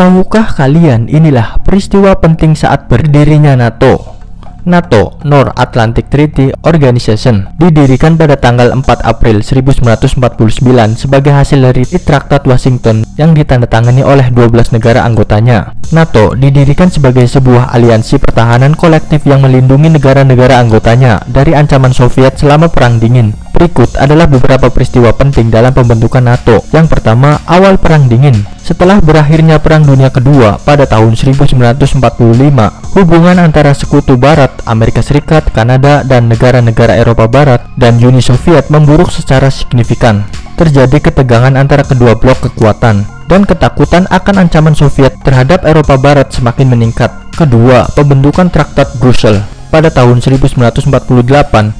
Tahukah kalian inilah peristiwa penting saat berdirinya NATO? NATO, North Atlantic Treaty Organization, didirikan pada tanggal 4 April 1949 sebagai hasil dari Traktat Washington yang ditandatangani oleh 12 negara anggotanya. NATO didirikan sebagai sebuah aliansi pertahanan kolektif yang melindungi negara-negara anggotanya dari ancaman Soviet selama Perang Dingin. Berikut adalah beberapa peristiwa penting dalam pembentukan NATO. Yang pertama, awal Perang Dingin. Setelah berakhirnya Perang Dunia Kedua pada tahun 1945, hubungan antara Sekutu Barat, Amerika Serikat, Kanada, dan negara-negara Eropa Barat dan Uni Soviet memburuk secara signifikan. Terjadi ketegangan antara kedua blok kekuatan, dan ketakutan akan ancaman Soviet terhadap Eropa Barat semakin meningkat. Kedua, pembentukan Traktat Brussels. Pada tahun 1948,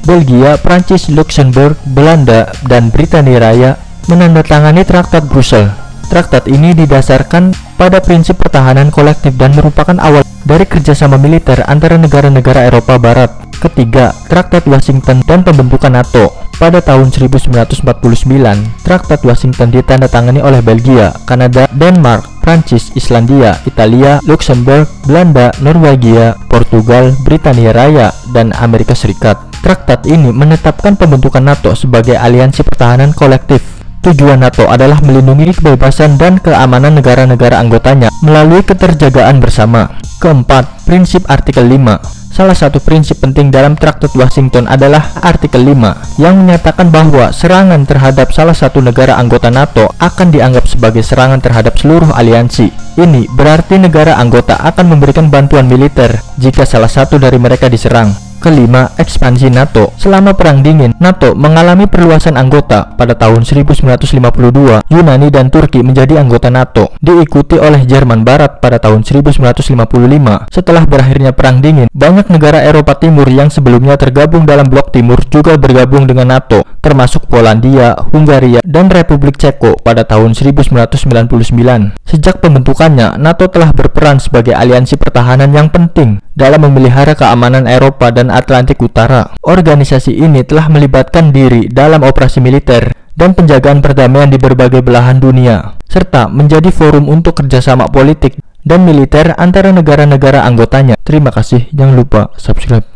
Belgia, Prancis, Luxembourg, Belanda, dan Britania Raya menandatangani Traktat Brussels. Traktat ini didasarkan pada prinsip pertahanan kolektif dan merupakan awal dari kerjasama militer antara negara-negara Eropa Barat. Ketiga, Traktat Washington dan pembentukan NATO. Pada tahun 1949, Traktat Washington ditandatangani oleh Belgia, Kanada, Denmark, Prancis, Islandia, Italia, Luxembourg, Belanda, Norwegia, Portugal, Britania Raya, dan Amerika Serikat. Traktat ini menetapkan pembentukan NATO sebagai aliansi pertahanan kolektif. Tujuan NATO adalah melindungi kebebasan dan keamanan negara-negara anggotanya melalui keterjagaan bersama. Keempat, prinsip artikel 5. Salah satu prinsip penting dalam Traktat Washington adalah artikel 5 yang menyatakan bahwa serangan terhadap salah satu negara anggota NATO akan dianggap sebagai serangan terhadap seluruh aliansi. Ini berarti negara anggota akan memberikan bantuan militer jika salah satu dari mereka diserang. Kelima, ekspansi NATO. Selama Perang Dingin, NATO mengalami perluasan anggota. Pada tahun 1952, Yunani dan Turki menjadi anggota NATO, diikuti oleh Jerman Barat pada tahun 1955. Setelah berakhirnya Perang Dingin, banyak negara Eropa Timur yang sebelumnya tergabung dalam Blok Timur juga bergabung dengan NATO, termasuk Polandia, Hungaria, dan Republik Ceko pada tahun 1999. Sejak pembentukannya, NATO telah berperan sebagai aliansi pertahanan yang penting dalam memelihara keamanan Eropa dan Atlantik Utara. Organisasi ini telah melibatkan diri dalam operasi militer dan penjagaan perdamaian di berbagai belahan dunia, serta menjadi forum untuk kerjasama politik dan militer antara negara-negara anggotanya. Terima kasih, jangan lupa subscribe.